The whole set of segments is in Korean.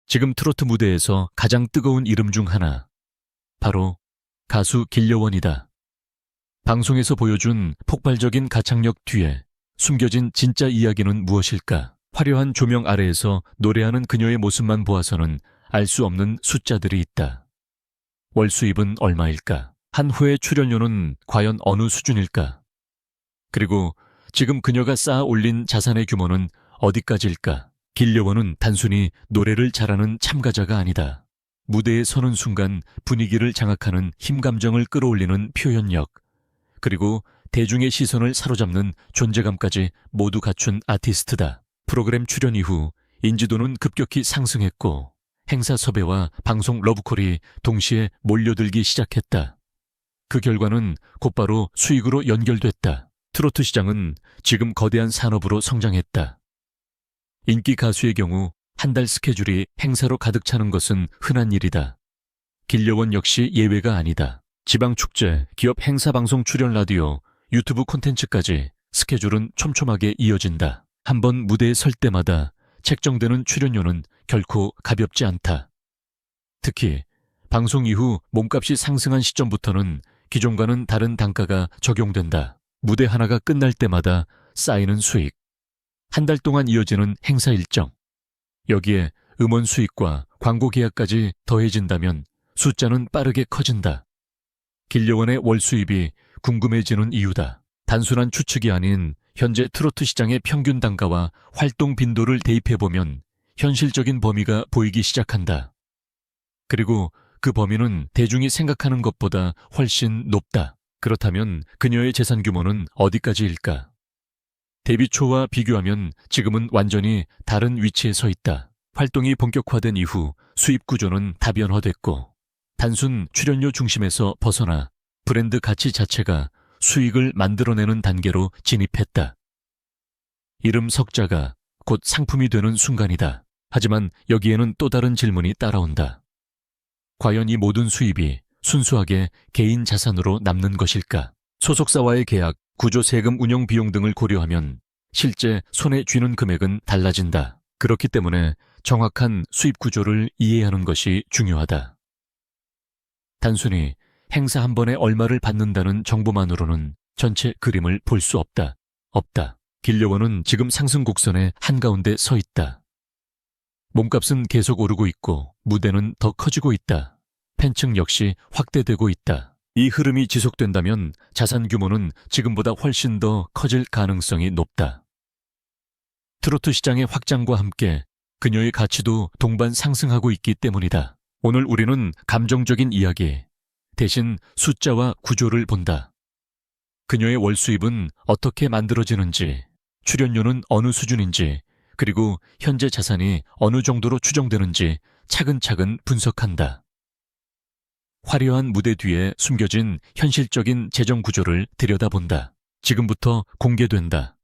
지금 트로트 무대에서 가장 뜨거운 이름 중 하나. 바로 가수 길려원이다. 방송에서 보여준 폭발적인 가창력 뒤에 숨겨진 진짜 이야기는 무엇일까? 화려한 조명 아래에서 노래하는 그녀의 모습만 보아서는 알 수 없는 숫자들이 있다. 월 수입은 얼마일까? 한 회의 출연료는 과연 어느 수준일까? 그리고 지금 그녀가 쌓아 올린 자산의 규모는 어디까지일까? 길려원은 단순히 노래를 잘하는 참가자가 아니다. 무대에 서는 순간 분위기를 장악하는 힘감정을 끌어올리는 표현력, 그리고 대중의 시선을 사로잡는 존재감까지 모두 갖춘 아티스트다. 프로그램 출연 이후 인지도는 급격히 상승했고 행사 섭외와 방송 러브콜이 동시에 몰려들기 시작했다. 그 결과는 곧바로 수익으로 연결됐다. 트로트 시장은 지금 거대한 산업으로 성장했다. 인기 가수의 경우 한 달 스케줄이 행사로 가득 차는 것은 흔한 일이다. 길려원 역시 예외가 아니다. 지방축제, 기업 행사 방송 출연 라디오, 유튜브 콘텐츠까지 스케줄은 촘촘하게 이어진다. 한 번 무대에 설 때마다 책정되는 출연료는 결코 가볍지 않다. 특히 방송 이후 몸값이 상승한 시점부터는 기존과는 다른 단가가 적용된다. 무대 하나가 끝날 때마다 쌓이는 수익, 한 달 동안 이어지는 행사 일정, 여기에 음원 수익과 광고 계약까지 더해진다면 숫자는 빠르게 커진다. 길려원의 월 수입이 궁금해지는 이유다. 단순한 추측이 아닌 현재 트로트 시장의 평균 단가와 활동 빈도를 대입해보면 현실적인 범위가 보이기 시작한다. 그리고 그 범위는 대중이 생각하는 것보다 훨씬 높다. 그렇다면 그녀의 재산 규모는 어디까지일까? 데뷔 초와 비교하면 지금은 완전히 다른 위치에 서 있다. 활동이 본격화된 이후 수입 구조는 다변화됐고 단순 출연료 중심에서 벗어나 브랜드 가치 자체가 수익을 만들어내는 단계로 진입했다. 이름 석자가 곧 상품이 되는 순간이다. 하지만 여기에는 또 다른 질문이 따라온다. 과연 이 모든 수입이 순수하게 개인 자산으로 남는 것일까? 소속사와의 계약, 구조, 세금, 운영 비용 등을 고려하면 실제 손에 쥐는 금액은 달라진다. 그렇기 때문에 정확한 수입 구조를 이해하는 것이 중요하다. 단순히 행사 한 번에 얼마를 받는다는 정보만으로는 전체 그림을 볼 수 없다. 길려원은 지금 상승 곡선의 한가운데 서 있다. 몸값은 계속 오르고 있고 무대는 더 커지고 있다. 팬층 역시 확대되고 있다. 이 흐름이 지속된다면 자산 규모는 지금보다 훨씬 더 커질 가능성이 높다. 트로트 시장의 확장과 함께 그녀의 가치도 동반 상승하고 있기 때문이다. 오늘 우리는 감정적인 이야기 대신 숫자와 구조를 본다. 그녀의 월 수입은 어떻게 만들어지는지, 출연료는 어느 수준인지, 그리고 현재 자산이 어느 정도로 추정되는지 차근차근 분석한다. 화려한 무대 뒤에 숨겨진 현실적인 재정 구조를 들여다본다. 지금부터 공개된다.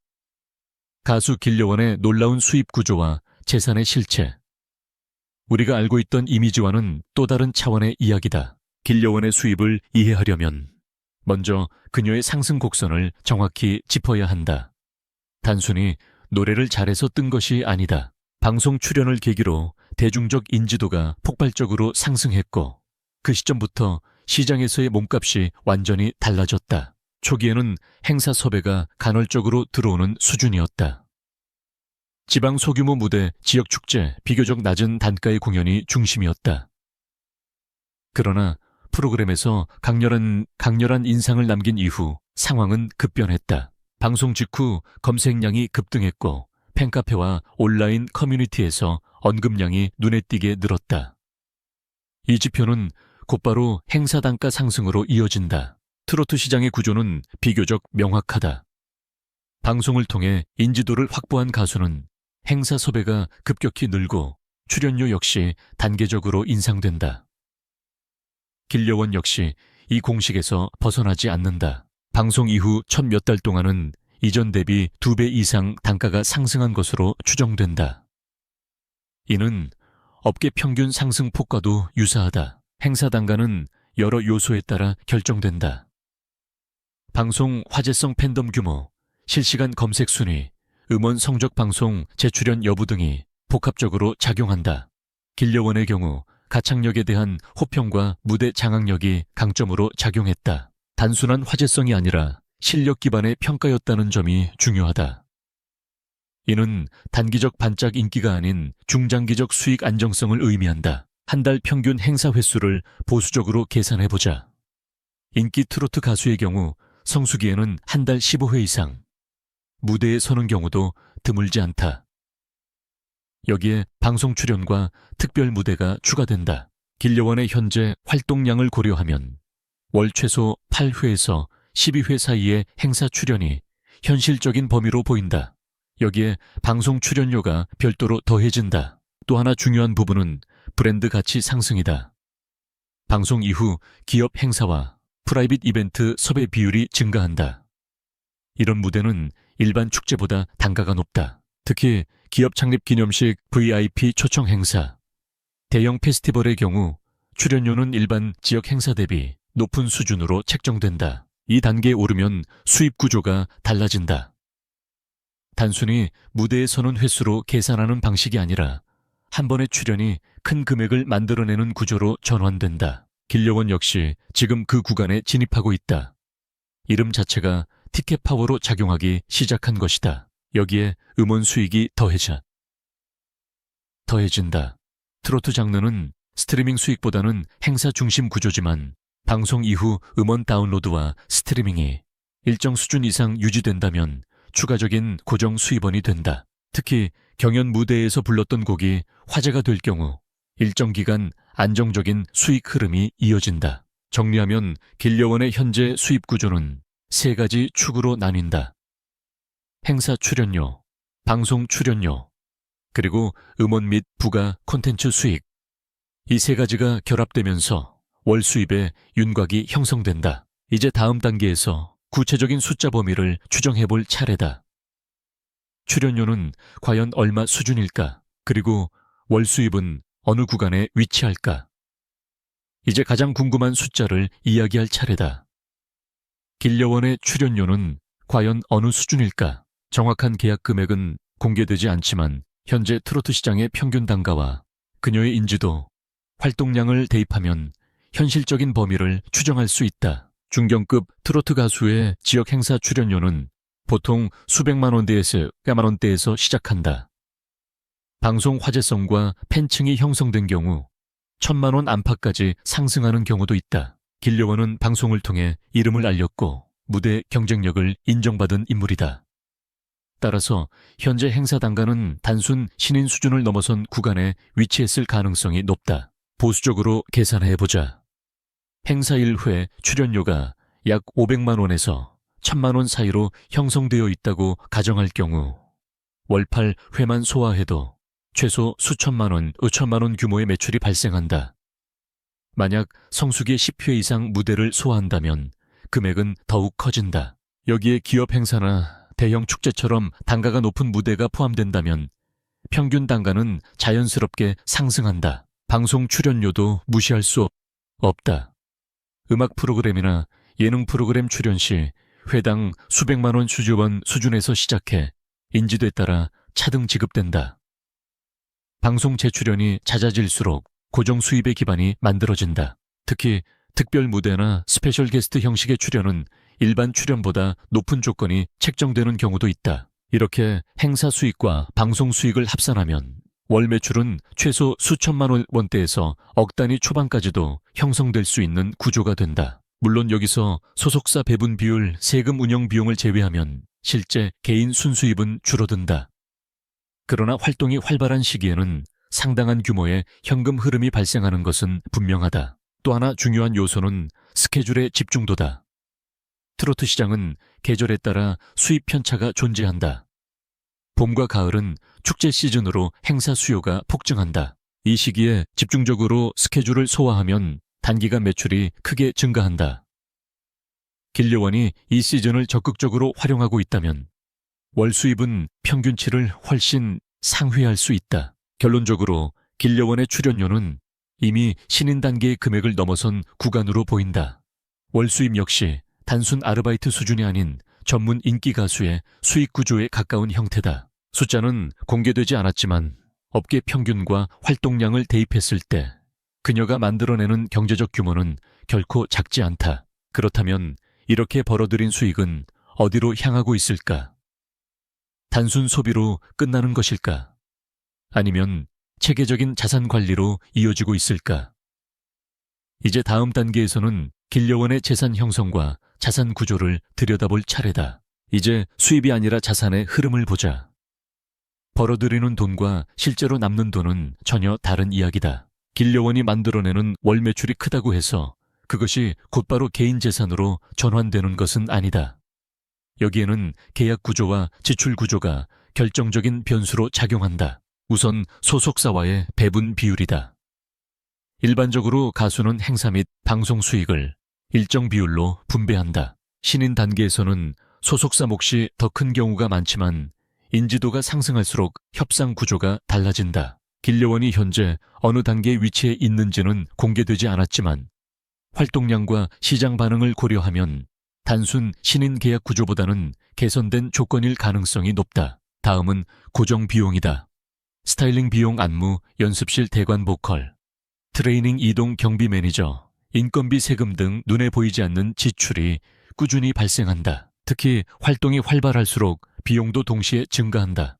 가수 길려원의 놀라운 수입 구조와 재산의 실체. 우리가 알고 있던 이미지와는 또 다른 차원의 이야기다. 길려원의 수입을 이해하려면 먼저 그녀의 상승 곡선을 정확히 짚어야 한다. 단순히 노래를 잘해서 뜬 것이 아니다. 방송 출연을 계기로 대중적 인지도가 폭발적으로 상승했고 그 시점부터 시장에서의 몸값이 완전히 달라졌다. 초기에는 행사 섭외가 간헐적으로 들어오는 수준이었다. 지방 소규모 무대, 지역 축제, 비교적 낮은 단가의 공연이 중심이었다. 그러나 프로그램에서 강렬한 인상을 남긴 이후 상황은 급변했다. 방송 직후 검색량이 급등했고 팬카페와 온라인 커뮤니티에서 언급량이 눈에 띄게 늘었다. 이 지표는 곧바로 행사 단가 상승으로 이어진다. 트로트 시장의 구조는 비교적 명확하다. 방송을 통해 인지도를 확보한 가수는 행사 섭외가 급격히 늘고 출연료 역시 단계적으로 인상된다. 길려원 역시 이 공식에서 벗어나지 않는다. 방송 이후 첫 몇 달 동안은 이전 대비 2배 이상 단가가 상승한 것으로 추정된다. 이는 업계 평균 상승폭과도 유사하다. 행사 단가는 여러 요소에 따라 결정된다. 방송 화제성 팬덤 규모, 실시간 검색 순위, 음원 성적 방송 재출연 여부 등이 복합적으로 작용한다. 길려원의 경우 가창력에 대한 호평과 무대 장악력이 강점으로 작용했다. 단순한 화제성이 아니라 실력 기반의 평가였다는 점이 중요하다. 이는 단기적 반짝 인기가 아닌 중장기적 수익 안정성을 의미한다. 한 달 평균 행사 횟수를 보수적으로 계산해보자. 인기 트로트 가수의 경우 성수기에는 한 달 15회 이상, 무대에 서는 경우도 드물지 않다. 여기에 방송 출연과 특별 무대가 추가된다. 길려원의 현재 활동량을 고려하면 월 최소 8회에서 12회 사이의 행사 출연이 현실적인 범위로 보인다. 여기에 방송 출연료가 별도로 더해진다. 또 하나 중요한 부분은 브랜드 가치 상승이다. 방송 이후 기업 행사와 프라이빗 이벤트 섭외 비율이 증가한다. 이런 무대는 일반 축제보다 단가가 높다. 특히 기업 창립 기념식 VIP 초청 행사, 대형 페스티벌의 경우 출연료는 일반 지역 행사 대비 높은 수준으로 책정된다. 이 단계에 오르면 수입 구조가 달라진다. 단순히 무대에 서는 횟수로 계산하는 방식이 아니라 한 번의 출연이 큰 금액을 만들어내는 구조로 전환된다. 길려원 역시 지금 그 구간에 진입하고 있다. 이름 자체가 티켓 파워로 작용하기 시작한 것이다. 여기에 음원 수익이 더해진다. 트로트 장르는 스트리밍 수익보다는 행사 중심 구조지만 방송 이후 음원 다운로드와 스트리밍이 일정 수준 이상 유지된다면 추가적인 고정 수입원이 된다. 특히 경연 무대에서 불렀던 곡이 화제가 될 경우 일정 기간 안정적인 수익 흐름이 이어진다. 정리하면 길려원의 현재 수입 구조는 세 가지 축으로 나뉜다. 행사 출연료, 방송 출연료, 그리고 음원 및 부가 콘텐츠 수익. 이 세 가지가 결합되면서 월 수입의 윤곽이 형성된다. 이제 다음 단계에서 구체적인 숫자 범위를 추정해 볼 차례다. 출연료는 과연 얼마 수준일까? 그리고 월 수입은 어느 구간에 위치할까? 이제 가장 궁금한 숫자를 이야기할 차례다. 길려원의 출연료는 과연 어느 수준일까? 정확한 계약 금액은 공개되지 않지만 현재 트로트 시장의 평균 단가와 그녀의 인지도, 활동량을 대입하면 현실적인 범위를 추정할 수 있다. 중견급 트로트 가수의 지역 행사 출연료는 보통 수백만 원대에서 몇만 원대에서 시작한다. 방송 화제성과 팬층이 형성된 경우 1,000만 원 안팎까지 상승하는 경우도 있다. 길려원은 방송을 통해 이름을 알렸고 무대 경쟁력을 인정받은 인물이다. 따라서 현재 행사 단가는 단순 신인 수준을 넘어선 구간에 위치했을 가능성이 높다. 보수적으로 계산해보자. 행사 1회 출연료가 약 500만 원에서 1,000만 원 사이로 형성되어 있다고 가정할 경우 월 8회만 소화해도 최소 수천만 원, 5천만 원 규모의 매출이 발생한다. 만약 성수기 10회 이상 무대를 소화한다면 금액은 더욱 커진다. 여기에 기업 행사나 대형 축제처럼 단가가 높은 무대가 포함된다면 평균 단가는 자연스럽게 상승한다. 방송 출연료도 무시할 수 없다. 음악 프로그램이나 예능 프로그램 출연 시 회당 수백만 원 수준에서 시작해 인지도에 따라 차등 지급된다. 방송 재출연이 잦아질수록 고정 수입의 기반이 만들어진다. 특히 특별 무대나 스페셜 게스트 형식의 출연은 일반 출연보다 높은 조건이 책정되는 경우도 있다. 이렇게 행사 수익과 방송 수익을 합산하면 월 매출은 최소 수천만 원대에서 억 단위 초반까지도 형성될 수 있는 구조가 된다. 물론 여기서 소속사 배분 비율, 세금 운영 비용을 제외하면 실제 개인 순수입은 줄어든다. 그러나 활동이 활발한 시기에는 상당한 규모의 현금 흐름이 발생하는 것은 분명하다. 또 하나 중요한 요소는 스케줄의 집중도다. 트로트 시장은 계절에 따라 수입 편차가 존재한다. 봄과 가을은 축제 시즌으로 행사 수요가 폭증한다. 이 시기에 집중적으로 스케줄을 소화하면 단기간 매출이 크게 증가한다. 길려원이 이 시즌을 적극적으로 활용하고 있다면 월 수입은 평균치를 훨씬 상회할 수 있다. 결론적으로 길려원의 출연료는 이미 신인 단계의 금액을 넘어선 구간으로 보인다. 월 수입 역시 단순 아르바이트 수준이 아닌 전문 인기 가수의 수익 구조에 가까운 형태다. 숫자는 공개되지 않았지만 업계 평균과 활동량을 대입했을 때 그녀가 만들어내는 경제적 규모는 결코 작지 않다. 그렇다면 이렇게 벌어들인 수익은 어디로 향하고 있을까? 단순 소비로 끝나는 것일까? 아니면 체계적인 자산 관리로 이어지고 있을까? 이제 다음 단계에서는 길려원의 재산 형성과 자산 구조를 들여다볼 차례다. 이제 수입이 아니라 자산의 흐름을 보자. 벌어들이는 돈과 실제로 남는 돈은 전혀 다른 이야기다. 길려원이 만들어내는 월 매출이 크다고 해서 그것이 곧바로 개인 재산으로 전환되는 것은 아니다. 여기에는 계약 구조와 지출 구조가 결정적인 변수로 작용한다. 우선 소속사와의 배분 비율이다. 일반적으로 가수는 행사 및 방송 수익을 일정 비율로 분배한다. 신인 단계에서는 소속사 몫이 더 큰 경우가 많지만 인지도가 상승할수록 협상 구조가 달라진다. 길려원이 현재 어느 단계에 위치해 있는지는 공개되지 않았지만 활동량과 시장 반응을 고려하면 단순 신인 계약 구조보다는 개선된 조건일 가능성이 높다. 다음은 고정 비용이다. 스타일링 비용 안무, 연습실 대관 보컬, 트레이닝 이동 경비 매니저, 인건비 세금 등 눈에 보이지 않는 지출이 꾸준히 발생한다. 특히 활동이 활발할수록 비용도 동시에 증가한다.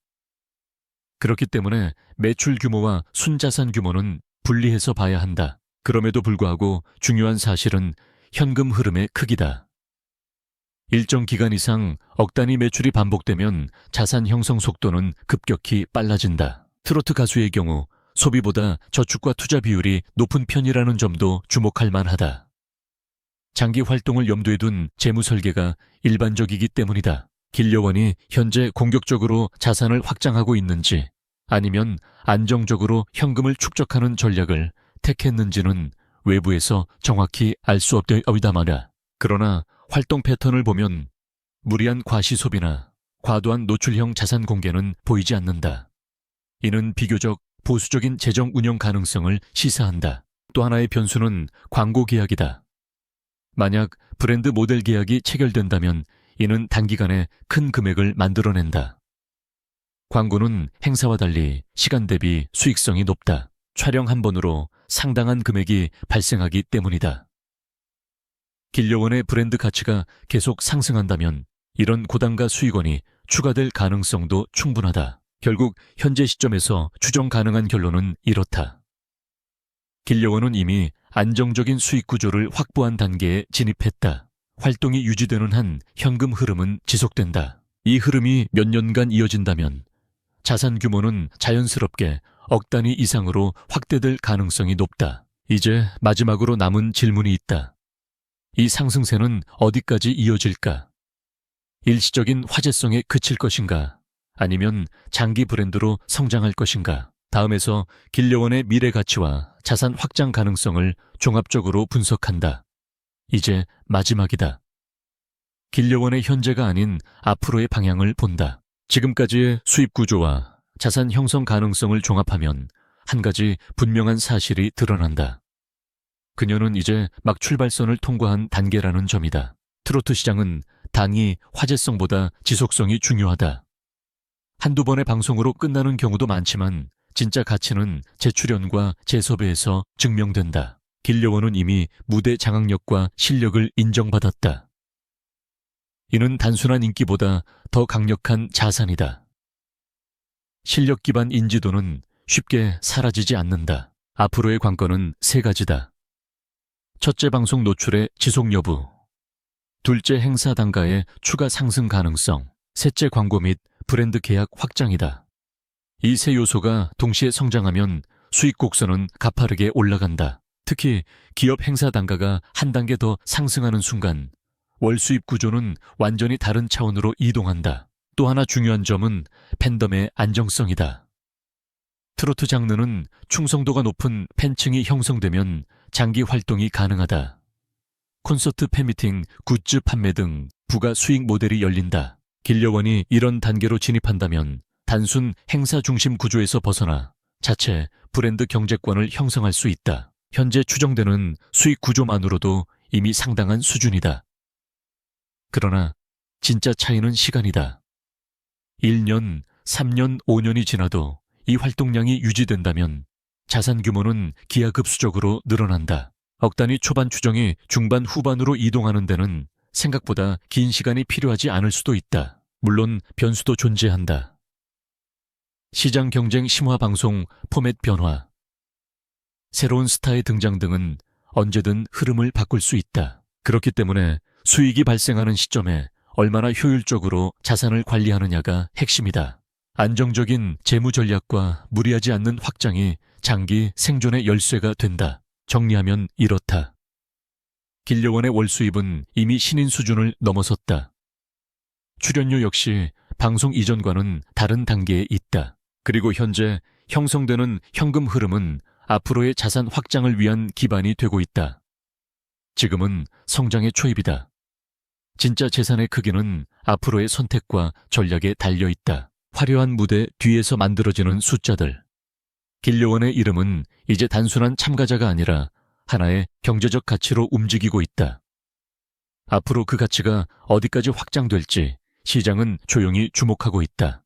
그렇기 때문에 매출 규모와 순자산 규모는 분리해서 봐야 한다. 그럼에도 불구하고 중요한 사실은 현금 흐름의 크기다. 일정 기간 이상 억 단위 매출이 반복되면 자산 형성 속도는 급격히 빨라진다. 트로트 가수의 경우 소비보다 저축과 투자 비율이 높은 편이라는 점도 주목할 만하다. 장기 활동을 염두에 둔 재무 설계가 일반적이기 때문이다. 길려원이 현재 공격적으로 자산을 확장하고 있는지 아니면 안정적으로 현금을 축적하는 전략을 택했는지는 외부에서 정확히 알 수 없다마나 그러나 활동 패턴을 보면 무리한 과시소비나 과도한 노출형 자산 공개는 보이지 않는다. 이는 비교적 보수적인 재정 운영 가능성을 시사한다. 또 하나의 변수는 광고 계약이다. 만약 브랜드 모델 계약이 체결된다면 이는 단기간에 큰 금액을 만들어낸다. 광고는 행사와 달리 시간 대비 수익성이 높다. 촬영 한 번으로 상당한 금액이 발생하기 때문이다. 길려원의 브랜드 가치가 계속 상승한다면 이런 고단가 수익원이 추가될 가능성도 충분하다. 결국 현재 시점에서 추정 가능한 결론은 이렇다. 길려원은 이미 안정적인 수익 구조를 확보한 단계에 진입했다. 활동이 유지되는 한 현금 흐름은 지속된다. 이 흐름이 몇 년간 이어진다면 자산 규모는 자연스럽게 억 단위 이상으로 확대될 가능성이 높다. 이제 마지막으로 남은 질문이 있다. 이 상승세는 어디까지 이어질까? 일시적인 화제성에 그칠 것인가? 아니면 장기 브랜드로 성장할 것인가? 다음에서 길려원의 미래 가치와 자산 확장 가능성을 종합적으로 분석한다. 이제 마지막이다. 길려원의 현재가 아닌 앞으로의 방향을 본다. 지금까지의 수입 구조와 자산 형성 가능성을 종합하면 한 가지 분명한 사실이 드러난다. 그녀는 이제 막 출발선을 통과한 단계라는 점이다. 트로트 시장은 단위 화제성보다 지속성이 중요하다. 한두 번의 방송으로 끝나는 경우도 많지만 진짜 가치는 재출연과 재섭외에서 증명된다. 길려원은 이미 무대 장악력과 실력을 인정받았다. 이는 단순한 인기보다 더 강력한 자산이다. 실력 기반 인지도는 쉽게 사라지지 않는다. 앞으로의 관건은 세 가지다. 첫째, 방송 노출의 지속 여부. 둘째, 행사 단가의 추가 상승 가능성. 셋째, 광고 및 브랜드 계약 확장이다. 이 세 요소가 동시에 성장하면 수익 곡선은 가파르게 올라간다. 특히 기업 행사 단가가 한 단계 더 상승하는 순간 월 수입 구조는 완전히 다른 차원으로 이동한다. 또 하나 중요한 점은 팬덤의 안정성이다. 트로트 장르는 충성도가 높은 팬층이 형성되면 장기 활동이 가능하다. 콘서트, 팬미팅, 굿즈 판매 등 부가 수익 모델이 열린다. 길려원이 이런 단계로 진입한다면 단순 행사 중심 구조에서 벗어나 자체 브랜드 경제권을 형성할 수 있다. 현재 추정되는 수익 구조만으로도 이미 상당한 수준이다. 그러나 진짜 차이는 시간이다. 1년, 3년, 5년이 지나도 이 활동량이 유지된다면 자산 규모는 기하급수적으로 늘어난다. 억 단위 초반 추정이 중반 후반으로 이동하는 데는 생각보다 긴 시간이 필요하지 않을 수도 있다. 물론 변수도 존재한다. 시장 경쟁 심화 방송 포맷 변화, 새로운 스타의 등장 등은 언제든 흐름을 바꿀 수 있다. 그렇기 때문에 수익이 발생하는 시점에 얼마나 효율적으로 자산을 관리하느냐가 핵심이다. 안정적인 재무 전략과 무리하지 않는 확장이 장기 생존의 열쇠가 된다. 정리하면 이렇다. 길려원의 월 수입은 이미 신인 수준을 넘어섰다. 출연료 역시 방송 이전과는 다른 단계에 있다. 그리고 현재 형성되는 현금 흐름은 앞으로의 자산 확장을 위한 기반이 되고 있다. 지금은 성장의 초입이다. 진짜 재산의 크기는 앞으로의 선택과 전략에 달려 있다. 화려한 무대 뒤에서 만들어지는 숫자들. 길려원의 이름은 이제 단순한 참가자가 아니라 하나의 경제적 가치로 움직이고 있다. 앞으로 그 가치가 어디까지 확장될지 시장은 조용히 주목하고 있다.